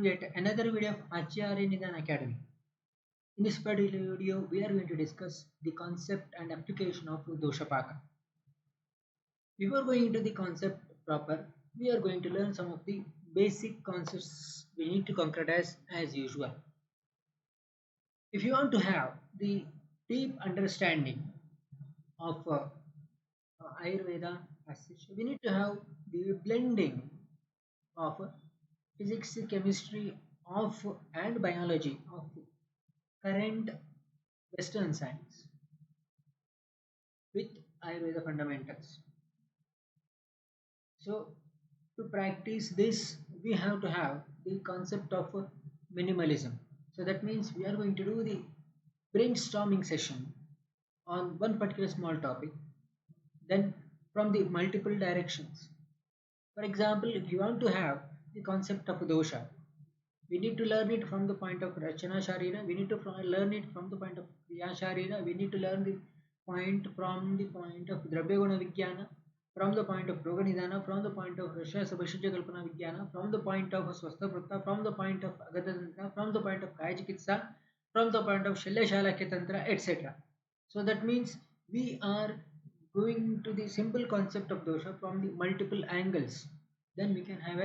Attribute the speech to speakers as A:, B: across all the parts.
A: yet another video of Acharya Nidana Academy. In this particular video, we are going to discuss the concept and application of Doshapaka. Before going into the concept proper, we are going to learn some of the basic concepts we need to concretize as usual. If you want to have the deep understanding of Ayurveda as such, we need to have the blending of physics, chemistry of and biology of current Western science with Ayurveda fundamentals. So to practice this, we have to have the concept of minimalism. So that means we are going to do the brainstorming session on one particular small topic, then from the multiple directions. For example, if you want to have the concept of dosha, we need to learn it from the point of Rachana Sharira, we need to learn it from the point of Kriya Sharira, we need to learn the point from the point of Dravya Guna Vijnana, from the point of Roga Nidana, from the point of Rasha Sabhashija Kalpana Vijnana, from the point of Swastha Vrutta, from the point of Agatatantra, from the point of Kaya Chikitsa, from the point of Shalya Shalakya Tantra, etc. So that means we are going to the simple concept of dosha from the multiple angles. Then we can have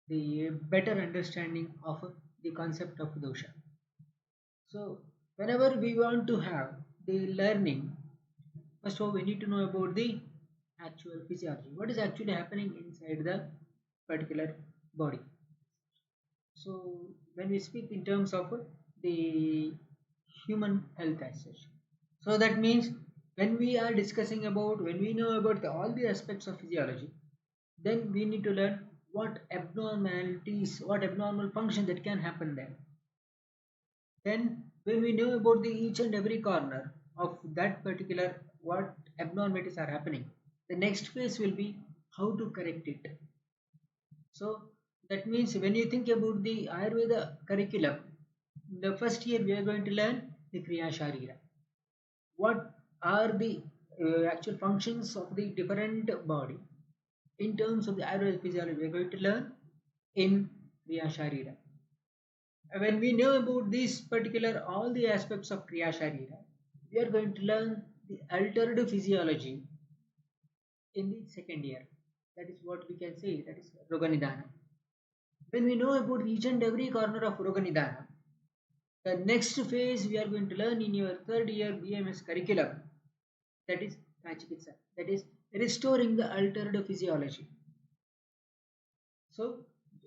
A: the better understanding of the concept of dosha. So whenever we want to have the learning, first of all we need to know about the actual physiology. What is actually happening inside the particular body? So when we speak in terms of the human health as such, so that means when we are discussing about, when we know about all the aspects of physiology, then we need to learn what abnormalities, what abnormal function that can happen there. Then when we know about the each and every corner of that particular what abnormalities are happening, the next phase will be how to correct it. So that means when you think about the Ayurveda curriculum, the first year we are going to learn the Kriya Sharira. What are the actual functions of the different body in terms of the Ayurvedic physiology? We are going to learn in Kriya Sharira. When we know about these particular all the aspects of Kriya Sharira, we are going to learn the altered physiology in the second year. That is what we can say, that is Roga Nidana. When we know about each and every corner of Roga Nidana, the next phase we are going to learn in your third year BMS curriculum, that is Kachikitsa, that is restoring the altered physiology. So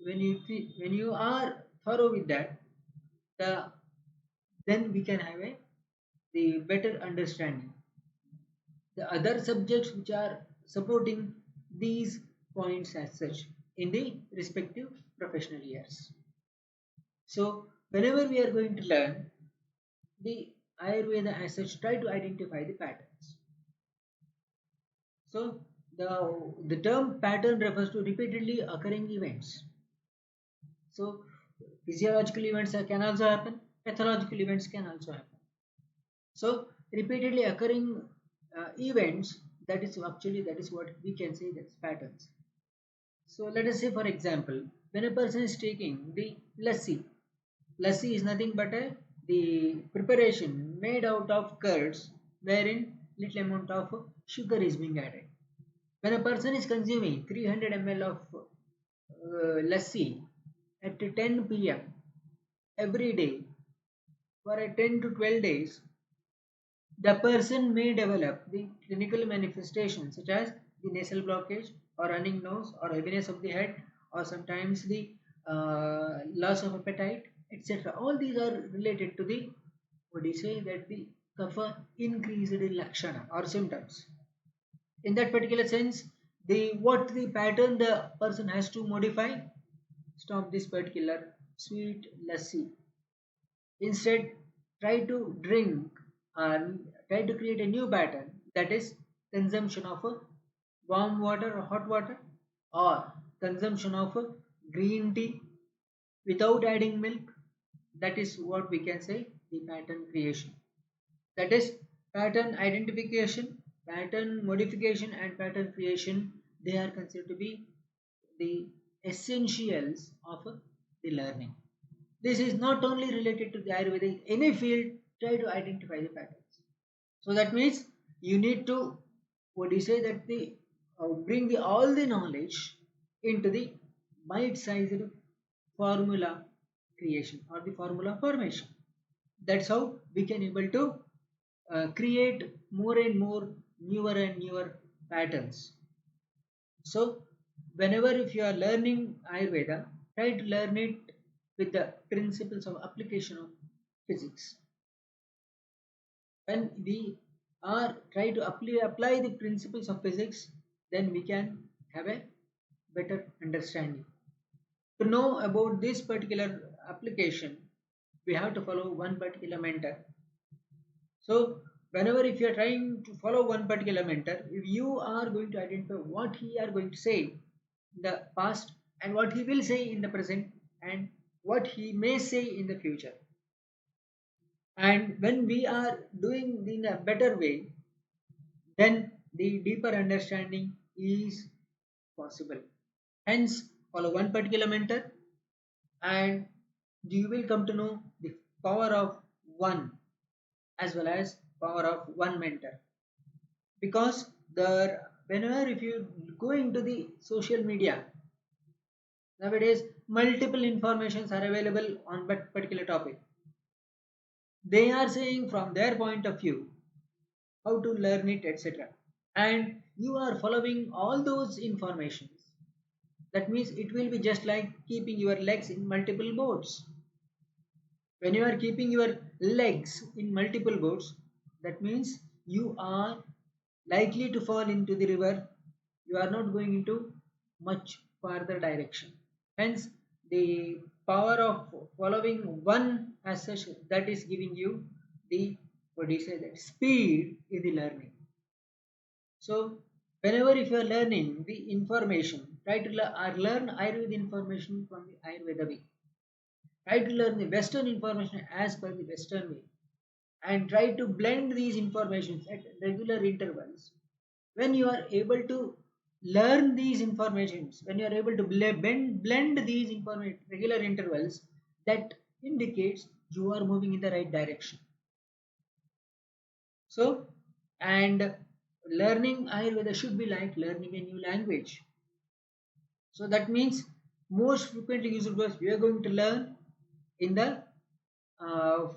A: when you are thorough with that, then we can have the better understanding. The other subjects which are supporting these points as such in the respective professional years. So whenever we are going to learn the Ayurveda as such, try to identify the patterns. So the term pattern refers to repeatedly occurring events. So physiological events can also happen, pathological events can also happen. So repeatedly occurring events, that is what we can say, that's patterns. So let us say, for example, when a person is taking the lassi is nothing but the preparation made out of curds wherein little amount of sugar is being added. When a person is consuming 300 ml of lassi at 10 p.m. every day for 10 to 12 days, the person may develop the clinical manifestations such as the nasal blockage or running nose or heaviness of the head, or sometimes the loss of appetite, etc. All these are related to the, what do you say, that the kapha increased in lakshana or symptoms. In that particular sense, the pattern the person has to modify, stop this particular sweet lassi. Instead, try to drink and try to create a new pattern, that is consumption of warm water or hot water, or consumption of green tea without adding milk. That is what we can say the pattern creation. That is pattern identification, pattern modification and pattern creation. They are considered to be the essentials of the learning. This is not only related to the Ayurveda, any field, try to identify the patterns. So that means you need to, what do you say, that the bring the all the knowledge into the bite-sized formula creation or the formula formation. That's how we can able to create more and more newer and newer patterns. So whenever if you are learning Ayurveda, try to learn it with the principles of application of physics. When we are try to apply the principles of physics, then we can have a better understanding. To know about this particular application, we have to follow one particular mentor. So whenever if you are trying to follow one particular mentor, if you are going to identify what he are going to say in the past and what he will say in the present and what he may say in the future. And when we are doing in a better way, then the deeper understanding is possible. Hence, follow one particular mentor and you will come to know the power of one as well as power of one mentor. Because the whenever if you go into the social media nowadays, multiple informations are available on that particular topic. They are saying from their point of view how to learn it, etc. And you are following all those informations. That means it will be just like keeping your legs in multiple boats. When you are keeping your legs in multiple boats, that means you are likely to fall into the river. You are not going into much farther direction. Hence, the power of following one as such, that is giving you the, what do you say, that speed in the learning. So whenever if you are learning the information, try to learn Ayurveda information from the Ayurveda way. Try to learn the Western information as per the Western way, and try to blend these informations at regular intervals. When you are able to learn these informations, when you are able to blend these information regular intervals, that indicates you are moving in the right direction. So, and learning Ayurveda should be like learning a new language. So that means most frequently used words we are going to learn in the uh,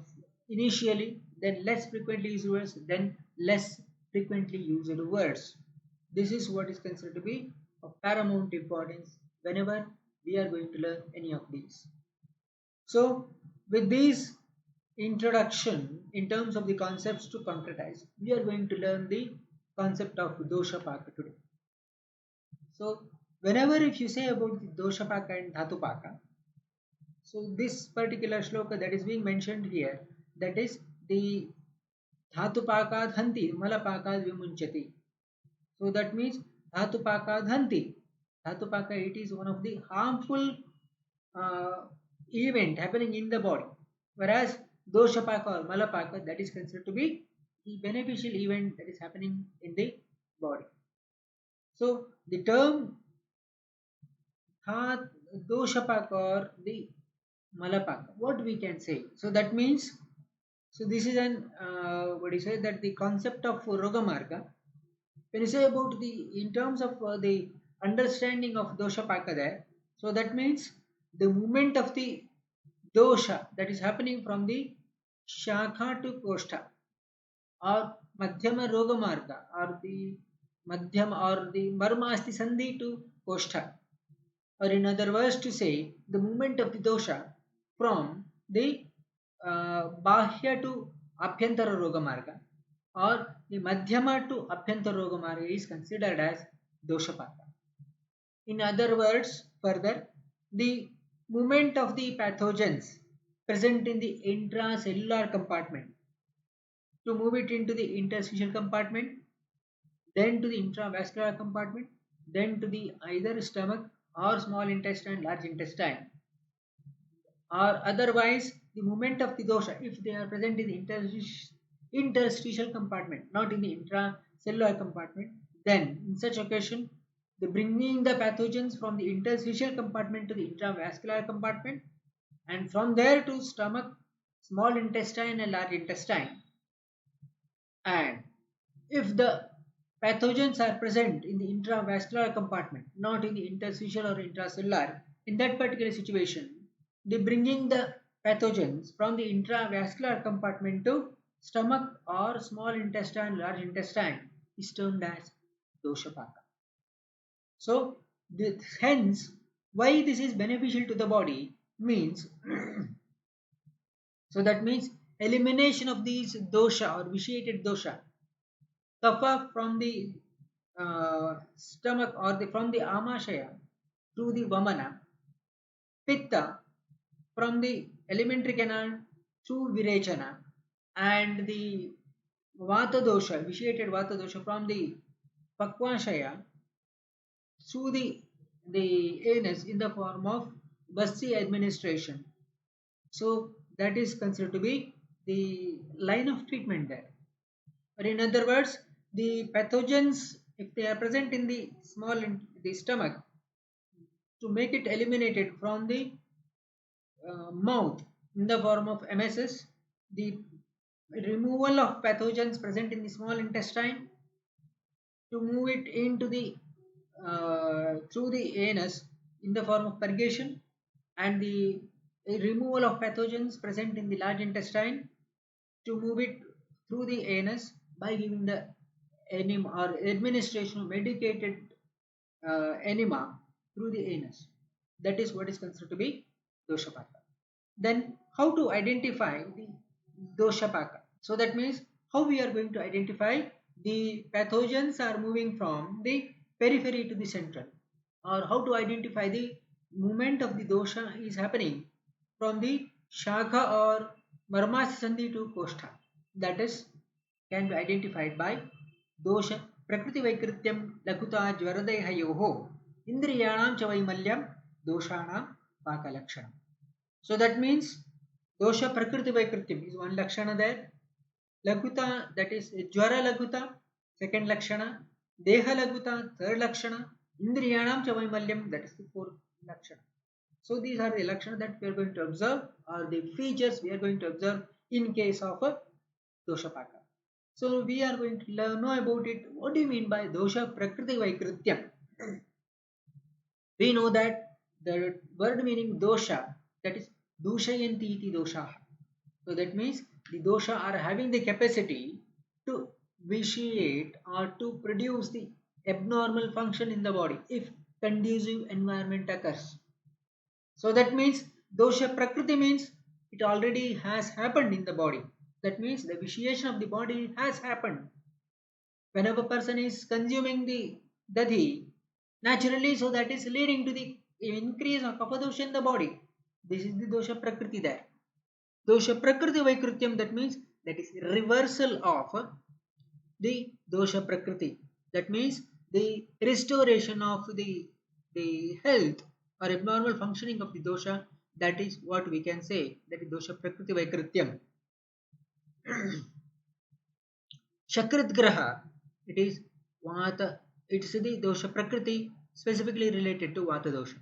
A: initially, then less frequently used words, then less frequently used words. This is what is considered to be of paramount importance whenever we are going to learn any of these. So with these introduction in terms of the concepts to concretize, we are going to learn the concept of Doshapaka today. So whenever if you say about the Doshapaka and Dhatupaka, so this particular shloka that is being mentioned here, that is the Dhatupaka Dhanti Malapaka Vimunchati. So that means Dhatupaka Dhanti. Dhatupaka, it is one of the harmful uh, event happening in the body, whereas Doshapaka or Malapaka, that is considered to be the beneficial event that is happening in the body. So the term Dhat Doshapaka or the Malapaka, what we can say? So that means, so this is an what do you say, that the concept of Rogamarga. When you say about the in terms of the understanding of Doshapaka there, so that means the movement of the dosha that is happening from the Shakha to Koshtha or Madhyama Rogamarga or the Madhyama or the Marmasti Sandhi to Koshtha, or in other words to say the movement of the dosha from the Bahya to Abhyantara Rogamarga or the Madhyama to Abhyantara Rogamarga is considered as Doshapaka. In other words, further, the movement of the pathogens present in the intracellular compartment to move it into the interstitial compartment, then to the intravascular compartment, then to the either stomach or small intestine, large intestine, or otherwise the movement of the dosha if they are present in the interstitial compartment, not in the intracellular compartment, then in such occasion The bringing the pathogens from the interstitial compartment to the intravascular compartment, and from there to stomach, small intestine and large intestine. And if the pathogens are present in the intravascular compartment, not in the interstitial or intracellular, in that particular situation, the bringing the pathogens from the intravascular compartment to stomach or small intestine, large intestine is termed as doshapaka. So, hence, why this is beneficial to the body means so that means elimination of these dosha or vitiated dosha, kapha from the stomach or from the amashaya to the vamana, pitta from the alimentary canal to virechana, and the vata dosha, vitiated vata dosha from the pakvashaya through the anus in the form of Basti administration. So that is considered to be the line of treatment there. Or in other words, the pathogens, if they are present in the the stomach, to make it eliminated from the mouth in the form of MSS, the removal of pathogens present in the small intestine to move it into the through the anus in the form of purgation, and the removal of pathogens present in the large intestine to move it through the anus by giving the enema or administration of medicated enema through the anus. That is what is considered to be doshapaka. Then how to identify the doshapaka? So that means how we are going to identify the pathogens are moving from the periphery to the central, or how to identify the movement of the dosha is happening from the shakha or marmasandhi to koshtha. That is can be identified by dosha prakriti vaikrityam lakuta jvaradehayoho indriyanam cha vaimalyam doshanam pakalakshanam. So that means dosha prakriti vaikrityam is one lakshana there. Laguta, that is Jwara Laguta, second Lakshana, Deha Laguta, third Lakshana, Indriyanam Chavaimalyam, that is the fourth Lakshana. So these are the Lakshana that we are going to observe, or the features we are going to observe in case of a Doshapaka. So we are going to know about it. What do you mean by Dosha Prakriti Vaikrityam? We know that the word meaning dosha, that is dushayanti iti dosha. So that means the dosha are having the capacity to vitiate or to produce the abnormal function in the body if conducive environment occurs. So that means dosha prakriti means it already has happened in the body. That means the vitiation of the body has happened. Whenever person is consuming the dadhi, naturally, so that is leading to the increase of kapha dosha in the body. This is the dosha prakriti there. Dosha prakriti vaikrityam, that means that is reversal of the dosha prakriti. That means the restoration of the health or abnormal functioning of the dosha. That is what we can say, that is dosha prakriti vaikrityam. Shakrit graha, it is vata, it's the dosha prakriti specifically related to vata dosha.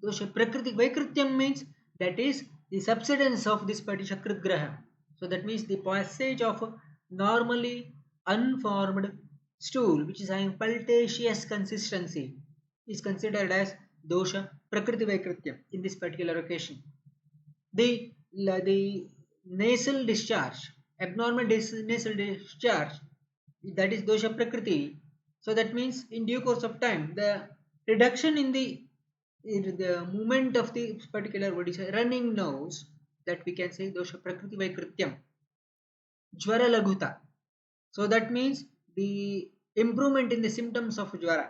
A: Dosha prakriti vaikrityam means that is the subsidence of this particular shakrit graha. So that means the passage of normally unformed stool which is having pultaceous consistency is considered as dosha prakriti vaikrityam in this particular occasion. The nasal discharge, abnormal nasal discharge, that is dosha prakriti. So that means in due course of time the reduction in the movement of the particular what is running nose, that we can say dosha prakriti vaikrityam. Jwara laguta, so that means the improvement in the symptoms of jwara.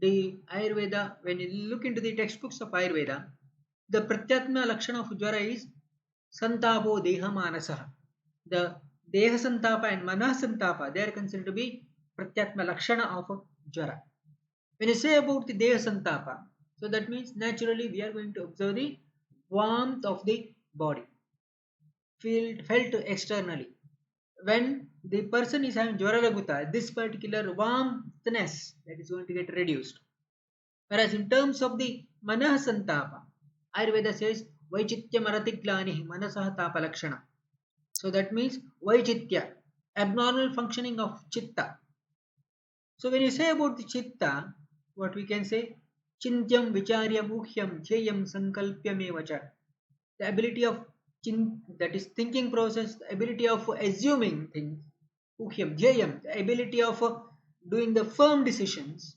A: The Ayurveda, when you look into the textbooks of Ayurveda, the pratyatma lakshana of jwara is santapo deha manasah. The deha santapa and mana santapa, they are considered to be pratyatma lakshana of jwara. When you say about the deha santapa, so that means naturally we are going to observe the warmth of the body felt externally. When the person is having Jwara Laguta, this particular warmthness that is going to get reduced. Whereas in terms of the Manah Santapa, Ayurveda says Vaichitya Maratiglani Manasah Tapa Lakshana. So that means Vaichitya, abnormal functioning of Chitta. So when you say about the Chitta, what we can say? Chintyam Vicharya Muhyam Jayam Sankalpyam Evacha. The ability of that is thinking process, the ability of assuming things, Muhyam Jayam, the ability of doing the firm decisions,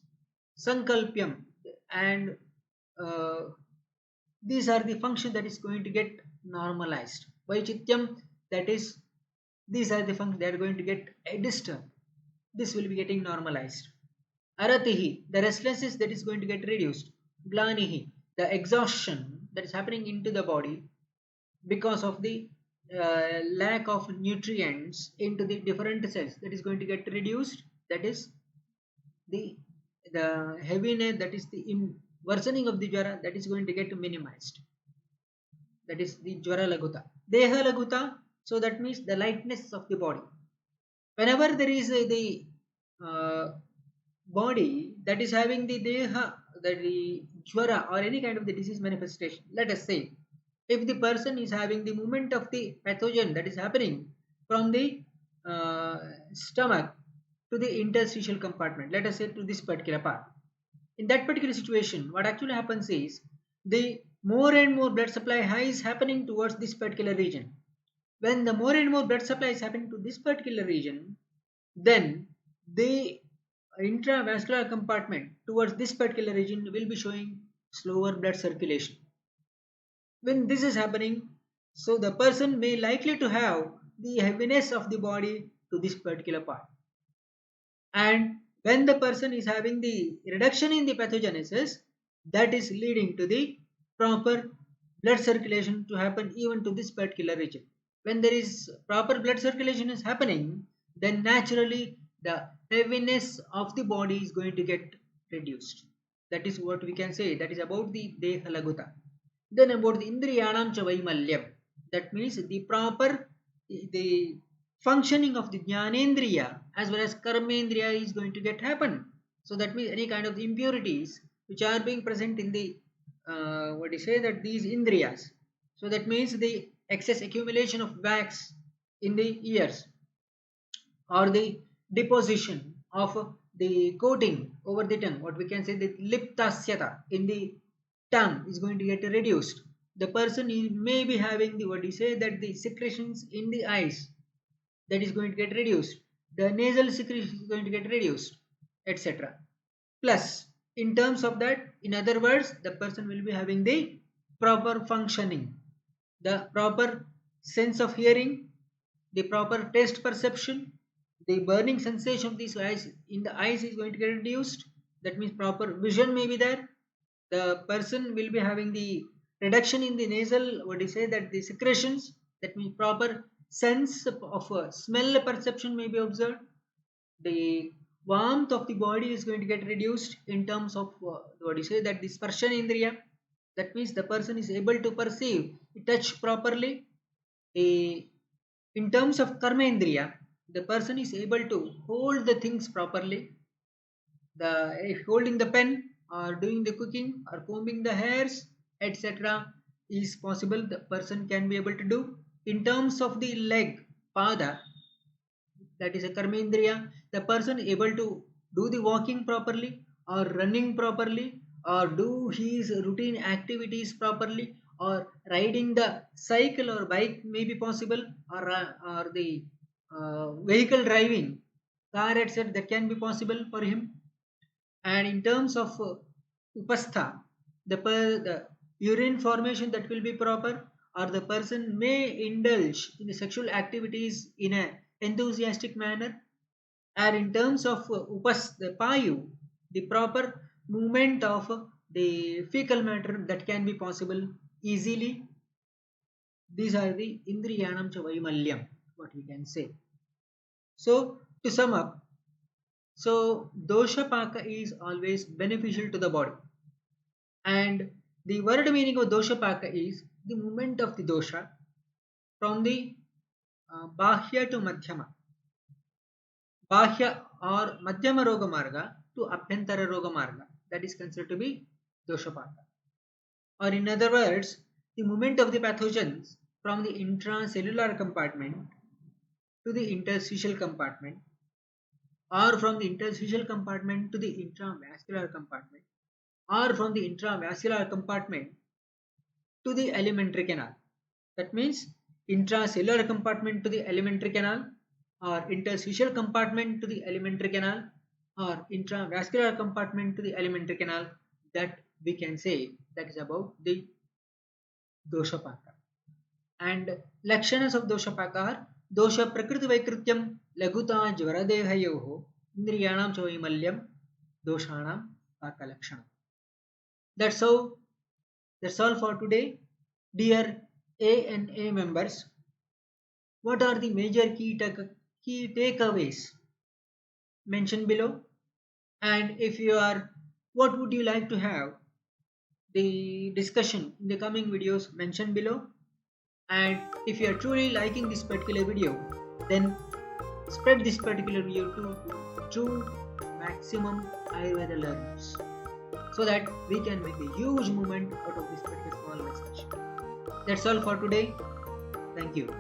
A: Sankalpyam, and uh, these are the functions that is going to get normalized. Vaichityam, that is, these are the functions that are going to get disturbed. This will be getting normalized. Aratihi, the restlessness that is going to get reduced. Glanihi, the exhaustion that is happening into the body because of the lack of nutrients into the different cells that is going to get reduced. That is the heaviness, that is the worsening of the jwara, that is going to get minimized. That is the jwara laguta. Deha laguta, so that means the lightness of the body. Whenever there is the uh, body that is having the deha, the jwara or any kind of the disease manifestation, let us say if the person is having the movement of the pathogen that is happening from the stomach to the interstitial compartment, let us say to this particular part, in that particular situation what actually happens is the more and more blood supply is happening towards this particular region. When the more and more blood supply is happening to this particular region, then the intravascular compartment towards this particular region will be showing slower blood circulation. When this is happening, so the person may likely to have the heaviness of the body to this particular part. And when the person is having the reduction in the pathogenesis, that is leading to the proper blood circulation to happen even to this particular region. When there is proper blood circulation is happening, then naturally the heaviness of the body is going to get reduced. That is what we can say. That is about the Deha Laguta. Then about the Indriyanam Chavaimalyam. That means the proper the functioning of the Jnanendriya as well as Karmendriya is going to get happen. So that means any kind of impurities which are being present in the what do you say, that these Indriyas. So that means the excess accumulation of wax in the ears or the deposition of the coating over the tongue, what we can say the liptasyata in the tongue is going to get reduced. The person may be having the what do you say, that the secretions in the eyes that is going to get reduced, the nasal secretion is going to get reduced, etc. Plus in terms of that, in other words, the person will be having the proper functioning, the proper sense of hearing, the proper taste perception, the burning sensation of these eyes in the eyes is going to get reduced. That means proper vision may be there. The person will be having the reduction in the nasal, what do you say, that the secretions, that means proper sense of smell perception may be observed. The warmth of the body is going to get reduced in terms of what do you say, that the sparshan indriya, that means the person is able to perceive touch properly. A, in terms of karma indriya, the person is able to hold the things properly. The if holding the pen or doing the cooking or combing the hairs, etc. is possible, the person can be able to do. In terms of the leg, pada, that is a karmendriya, the person able to do the walking properly or running properly or do his routine activities properly or riding the cycle or bike may be possible, or the vehicle driving, car, etc., that can be possible for him. And in terms of upastha, the urine formation that will be proper, or the person may indulge in the sexual activities in a enthusiastic manner. And in terms of the payu, the proper movement of the fecal matter that can be possible easily. These are the indriyanam cha vaimalyam, what we can say. So to sum up, so doshapaka is always beneficial to the body, and the word meaning of doshapaka is the movement of the dosha from the bahya to madhyama. Bahya or Madhyama Rogamarga to Abhyantara Rogamarga, that is considered to be Doshapaka. Or in other words, the movement of the pathogens from the intracellular compartment to the interstitial compartment, or from the interstitial compartment to the intravascular compartment, or from the intravascular compartment to the alimentary canal. That means intracellular compartment to the alimentary canal, or interstitial compartment to the alimentary canal, or intravascular compartment to the alimentary canal. That we can say that is about the doshapaka. And lakshanas of doshapaka are dosha prakriti vaikrityam laguta jvaradehayoho indriyanam choimalyam doshanam paka lakshanam. That's how. That's all for today. Dear ANA members, what are the major key takeaways mentioned below? And if you are, what would you like to have the discussion in the coming videos mentioned below? And if you are truly liking this particular video, then spread this particular video to true maximum Ayurveda learners, so that we can make a huge movement out of this particular small discussion. That's all for today. Thank you.